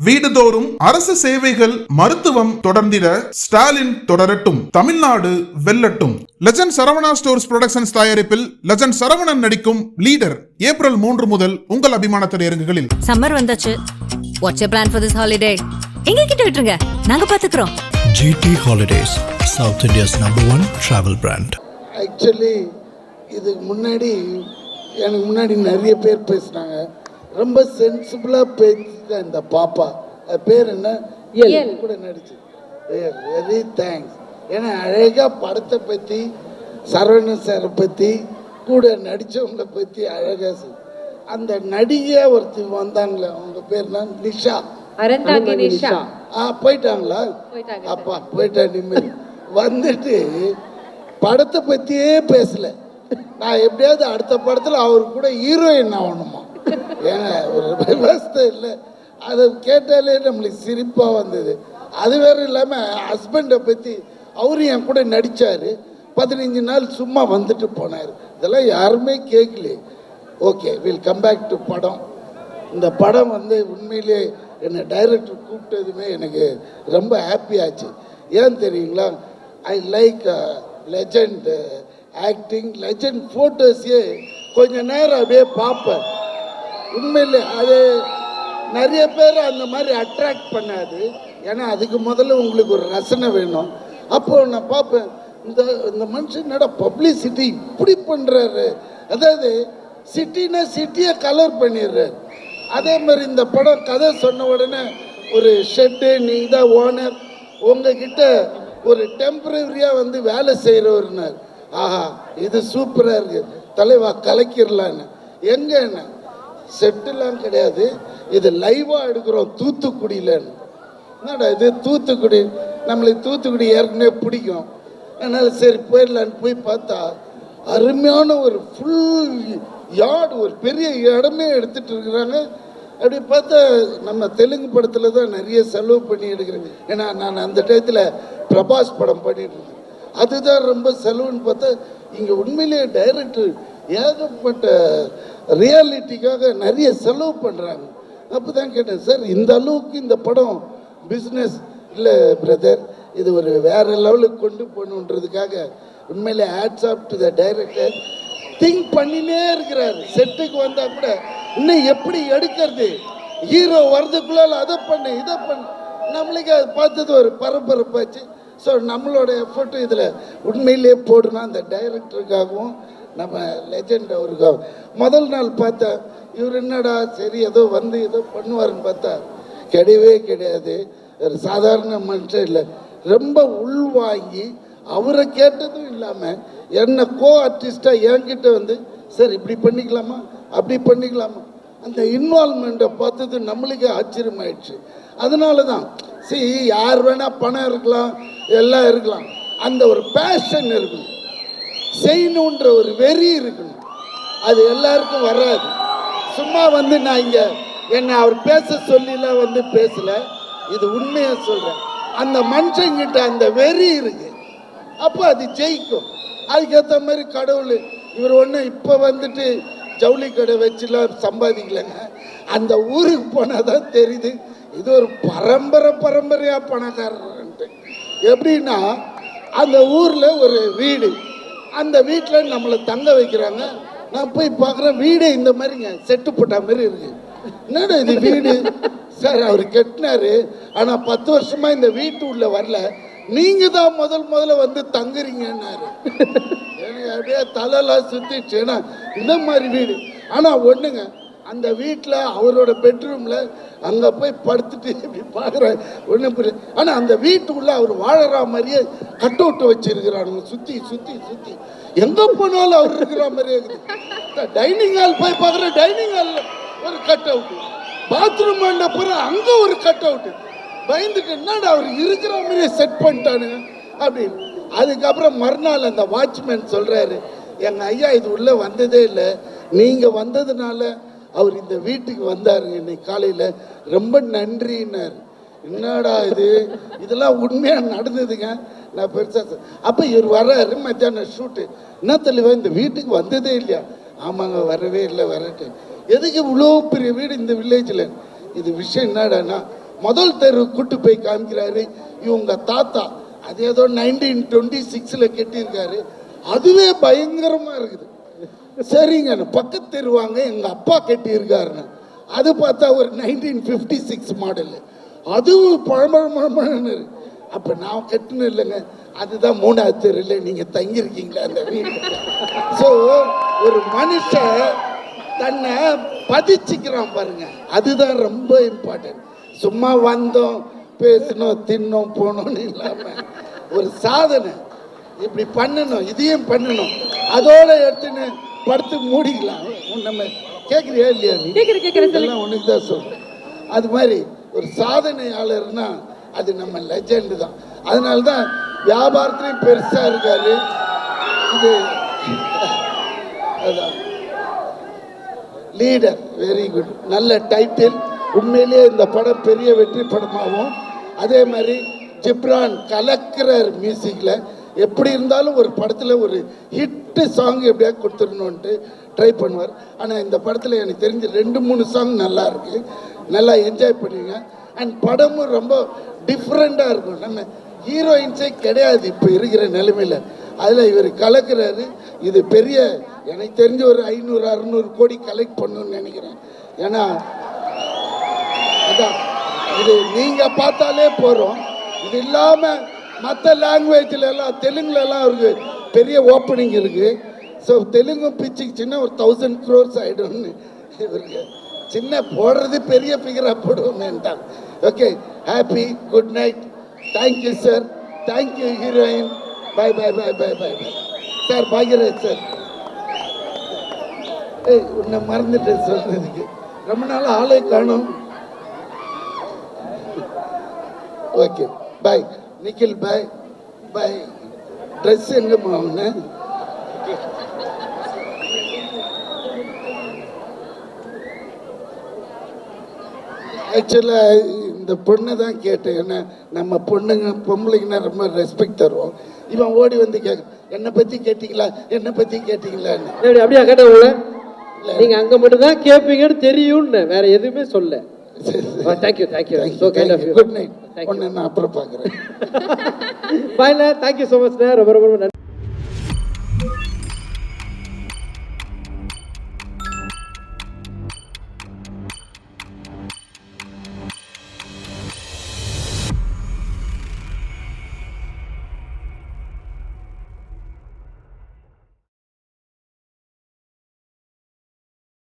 வீடுதோறும் அரசு சேவைகள் மருத்துவம் தொடர்ந்திட ஸ்டாலின் தொடரட்டும், தமிழ்நாடு வெல்லட்டும். லெஜண்ட் சரவணா ஸ்டோர்ஸ் புரொடக்ஷன்ஸ் தயாரிப்பில் லெஜண்ட் சரவணன் நடிக்கும் லீடர் ஏப்ரல் 3 முதல் உங்கள் அபிமான திரையரங்குகளில். சம்மர் வந்தாச்சு. What's your plan for this holiday? எங்க கிட்ட விட்டுருங்க, நாங்க பாத்துக்கிறோம். GT Holidays, South India's #1 travel brand. Actually இதுக்கு முன்னாடி எனக்கு முன்னாடி நிறைய பேர் பேசுனாங்க. ரொம்ப சென்சிபிளாக பேசிக்க இந்த பாப்பா. அது பேர் என்ன? கூட நடிச்சு. Very thanks. ஏன்னா அழகாக படத்தை பற்றி, சரவணன் சாரை பற்றி, கூட நடித்தவங்களை பற்றி அழகாக அந்த நடிகை ஒருத்தி வந்தாங்களே, அவங்க பேர் என்ன? நிஷா. போயிட்டாங்களா? அப்பா போயிட்டா நிம்மதி. வந்துட்டு படத்தை பற்றியே பேசலை. நான் எப்படியாவது அடுத்த படத்தில் அவர் கூட ஹீரோயின் ஆகணுமா? ஏன்னா ஒரு விவசாயம் இல்லை. அதை கேட்டாலே நம்மளுக்கு சிரிப்பாக வந்தது. அது வேறு இல்லாமல் ஹஸ்பண்டை பற்றி அவரும் என் கூட நடித்தார். 15 நாள் சும்மா வந்துட்டு போனார். இதெல்லாம் யாருமே கேட்கல. Okay, will come back to படம். இந்த படம் உண்மையிலே என்னை டைரக்டர் கூப்பிட்டதுமே எனக்கு ரொம்ப ஹாப்பி ஆச்சு. ஏன் தெரியுங்களா? I like legend acting, legend ஃபோட்டோஸே கொஞ்ச நேரம் அப்படியே பார்ப்பேன். உண்மையிலே அது நிறைய பேர் அந்த மாதிரி அட்ராக்ட் பண்ணாது. ஏன்னா அதுக்கு முதல்ல உங்களுக்கு ஒரு ரசனை வேணும். அப்போது நான் பார்ப்பேன், இந்த மனுஷன் என்னடா பப்ளிசிட்டி இப்படி பண்ணுறாரு. அதாவது சிட்டினா சிட்டியை கலர் பண்ணிடுறாரு. அதே மாதிரி இந்த படம் கதை சொன்ன உடனே ஒரு ஷெட்டு, நீ தான் ஓனர், உங்ககிட்ட ஒரு டெம்பரரியாக வேலை செய்கிறவர்னார். ஆஹா, இது சூப்பராக இருக்குது தலைவா, கலக்கிடலான்னு. எங்கே என்ன செட்டுலாம் கிடையாது, இது லைவாக எடுக்கிறோம் தூத்துக்குடியிலன்னு. என்னடா இது தூத்துக்குடி, நம்மளுக்கு தூத்துக்குடி ஏற்கனவே பிடிக்கும். அதனால் சரி போயிடலான்னு போய் பார்த்தா அருமையான ஒரு ஃபுல் யார்டு, ஒரு பெரிய இடமே எடுத்துகிட்டு இருக்கிறாங்க. அப்படி பார்த்தா நம்ம தெலுங்கு படத்தில் தான் நிறைய செலவு பண்ணி எடுக்கிறேன். ஏன்னா நான் அந்த டயத்தில் பிரபாஸ் படம் பண்ணிட்டு இருக்கேன். அதுதான் ரொம்ப செலவுன்னு பார்த்தா இங்கே உண்மையிலேயே டைரக்டர் ஏகப்பட்ட ரியாலிட்டிக்காக நிறைய செலவு பண்ணுறாங்க. அப்போ தான் கேட்டேன், சார் இந்த அளவுக்கு இந்த படம் பிஸ்னஸ் இல்லை பிரதர், இது ஒரு வேறு லெவலுக்கு கொண்டு போகணுன்றதுக்காக உண்மையிலே hats off to the director. Think பண்ணினே இருக்கிறாரு. செட்டுக்கு வந்தால் கூட இன்னும் எப்படி எடுக்கிறது, ஹீரோ வர்றதுக்குள்ளால் அதை பண்ணு இதை பண்ணு. நம்மளுக்கு அது பார்த்தது ஒரு பரபரப்பாச்சு. ஸோ நம்மளோட எஃபர்ட்டும் இதில் உண்மையிலே போடணும். அந்த டைரக்டருக்காகவும் நம்ம லெஜண்ட் அவருக்காகவும். முதல் நாள் பார்த்தா இவர் என்னடா சரி ஏதோ ஏதோ பண்ணுவாருன்னு பார்த்தா கிடையவே கிடையாது. ஒரு சாதாரண மனுஷன் இல்லை, ரொம்ப உள்வாங்கி அவரை கேட்டதும் இல்லாமல் என்ன கோ ஆர்டிஸ்டாக என்கிட்ட சார் இப்படி பண்ணிக்கலாமா அப்படி பண்ணிக்கலாமா, அந்த இன்வால்மெண்ட்டை பார்த்தது நம்மளுக்கே ஆச்சரியமாயிடுச்சு. அதனால தான் யார் வேணால் பணம் இருக்கலாம், எல்லாம் இருக்கலாம், அந்த ஒரு பேஷன் இருக்கணும், செய்யணுன்ற ஒரு வெறி இருக்கணும். அது எல்லாருக்கும் வராது. சும்மா நான் இங்கே என்னை அவர் பேச சொல்லிலாம் பேசலை, இது உண்மையாக சொல்கிறேன். அந்த மனுஷங்கிட்ட அந்த வெறி இருக்கு, அப்போ அது ஜெயிக்கும். அதுக்கேற்ற மாதிரி கடவுள் இவர் ஒன்று இப்போ ஜவுளி கடை வச்சுலாம் சம்பாதிக்கலைங்க. அந்த ஊருக்கு போனால் தான் தெரியுது இது ஒரு பரம்பரையாக பணக்காரன்ட்டு. எப்படின்னா அந்த ஊரில் ஒரு வீடு, அந்த வீட்டில் நம்மளை தங்க வைக்கிறாங்க. நான் போய் பார்க்குறேன், வீடு இந்த மாதிரிங்க செட்டு போட்ட மாதிரி இருக்குது. என்னடா இது வீடு சார், அவர் கட்டினாரு, ஆனால் 10 வருஷமாக இந்த வீட்டு உள்ள வரல, நீங்கள் தான் முதல்ல தங்குறீங்கன்னாரு. எனக்கு அப்படியே தலையெல்லாம் சுற்றிச்சு. ஏன்னா இந்த மாதிரி வீடு. ஆனால் ஒன்றுங்க, அந்த வீட்டில் அவரோட பெட்ரூமில் அங்கே போய் படுத்துட்டு இப்படி பார்க்குறேன், ஒன்றும் புரியல. ஆனால் அந்த வீட்டுக்குள்ளே அவர் வாழற மாதிரியே கட் அவுட் வச்சுருக்கிறாங்க, சுற்றி சுற்றி சுற்றி எங்கே போனாலும் அவர் இருக்கிற மாதிரியே இருக்குது. டைனிங் ஹால் போய் பார்க்குறேன், டைனிங் ஹாலில் ஒரு கட் அவுட்டு, பாத்ரூம் பண்ண போகிற அங்கே ஒரு கட் அவுட்டு. பயந்துட்டு என்னடா அவர் இருக்கிற மாதிரியே செட் பண்ணிட்டானுங்க அப்படின்னு. அதுக்கப்புறம் மறுநாள் அந்த வாட்ச்மேன் சொல்கிறாரு, எங்கள் ஐயா இது உள்ளே வந்ததே இல்லை, நீங்கள் வந்ததுனால அவர் இந்த வீட்டுக்கு வந்தாருங்க இன்னைக்கு காலையில், ரொம்ப நன்றின்னார். என்னடா இதெல்லாம் உண்மையாக நடந்ததுங்க. நான் பெருசாக அப்போ இவர் வர்றாரு, மத்தியானம் ஷூட்டு. என்ன தெளிவா இந்த வீட்டுக்கு வந்ததே இல்லையா? ஆமாங்க, வரவே இல்லை, வரட்டு. எதுக்கு இவ்வளோ பெரிய வீடு இந்த வில்லேஜில்? இது விஷயம் என்னடானா, முதல் தெரு கூட்டு போய் காமிக்கிறாரு. இவங்க தாத்தா அது ஏதோ 1926 கட்டியிருக்காரு. அதுவே பயங்கரமா இருக்குது. சரிங்க, பக்கத்து தெருவாங்க எங்க அப்பா கட்டியிருக்காருன்னு. அது பார்த்தா ஒரு 1956 மாடல். அதுவும் பழமழமழமழன்னு. அப்போ நான் கட்டின இல்லைங்க, அதுதான் 3வது தெருவில் நீங்கள் தங்கியிருக்கீங்களா அந்த வீடு. ஸோ ஒரு மனுஷன் தன்னை பதிச்சுக்கிறான் பாருங்க, அதுதான் ரொம்ப இம்பார்ட்டன்ட். சும்மா வந்தோம் பேசணும் தின்னோம் போனோன்னு இல்லாமல் ஒரு சாதனை இப்படி பண்ணணும், இதையும் பண்ணணும், அதோட எடுத்துன்னு படுத்து மூடிக்கலாம். நம்ம கேட்குறியா இல்லையா? நீ எல்லாம் உனக்கு தான் சொல்கிறேன். அது மாதிரி ஒரு சாதனையாளர்னா அது நம்ம லெஜெண்ட் தான். அதனால தான் வியாபாரத்துலையும் பெருசாக இருக்காரு. இது அதான் லீடர், வெரி குட், நல்ல டைட்டில். உண்மையிலேயே இந்த படம் பெரிய வெற்றி படமாகும். அதே மாதிரி ஜிப்ரான் கலக்கிறார் மியூசிக்கில். எப்படி இருந்தாலும் ஒரு படத்தில் ஒரு ஹிட்டு சாங் எப்படியா கொடுத்துடணுன்ட்டு ட்ரை பண்ணுவார். ஆனால் இந்த படத்தில் எனக்கு தெரிஞ்ச 2-3 சாங் நல்லா இருக்கு, நல்லா என்ஜாய் பண்ணுவீங்க. அண்ட் படமும் ரொம்ப டிஃப்ரெண்ட்டாக இருக்கும். நம்ம ஹீரோயின்ஸே கிடையாது இப்போ இருக்கிற நிலைமையில், அதில் இவர் கலக்கிறாரு. இது பெரிய, எனக்கு தெரிஞ்ச ஒரு 500-600 கோடி கலெக்ட் பண்ணணும்னு நினைக்கிறேன். ஏன்னா அதான் இது நீங்கள் பார்த்தாலே போகிறோம். இது இல்லாமல் மற்ற லாங்குவேஜில் எல்லாம், தெலுங்குலலாம் அவருக்கு பெரிய ஓப்பனிங் இருக்குது. ஸோ தெலுங்கும் பிச்சுக்குச்சின்னா ஒரு 1000 crores ஆகிடும்னு இவருக்கு சின்ன போடுறது பெரிய ஃபிகராக போடுவோமேன்ட்டான். Okay, happy, good night, thank you sir, thank you heroine, bye bye bye bye bye bye sir. Bhagyaraj sir, உன்னை மறந்துட்டேன் சொல்கிறதுக்கு, ரொம்ப நாள் ஆளே காணும். Okay bye Nikhil, bye bye. Dress எங்கம்மா அவனு? ஆக்சுவலாக இந்த பொண்ணை தான் கேட்டேன். ஏன்னா நம்ம பொம்பளைங்கன்னா ரொம்ப ரெஸ்பெக்ட் தருவோம். இவன் ஓடி வந்து என்னை பற்றி கேட்டிங்களா, என்னை பற்றி கேட்டிங்களான்னு. அப்படியா கேட்டவங்கள நீங்கள் அங்கே மட்டும் தான் கேட்பீங்கன்னு தெரியும்னு, வேற எதுவுமே சொல்ல. Thank you thank you, so kind of you. Good night. ஒன்று நான் அப்புறம் பார்க்குறேன். பாய்ல, தேங்க்யூ ஸோ மச். ரொம்ப ரொம்ப நன்றி.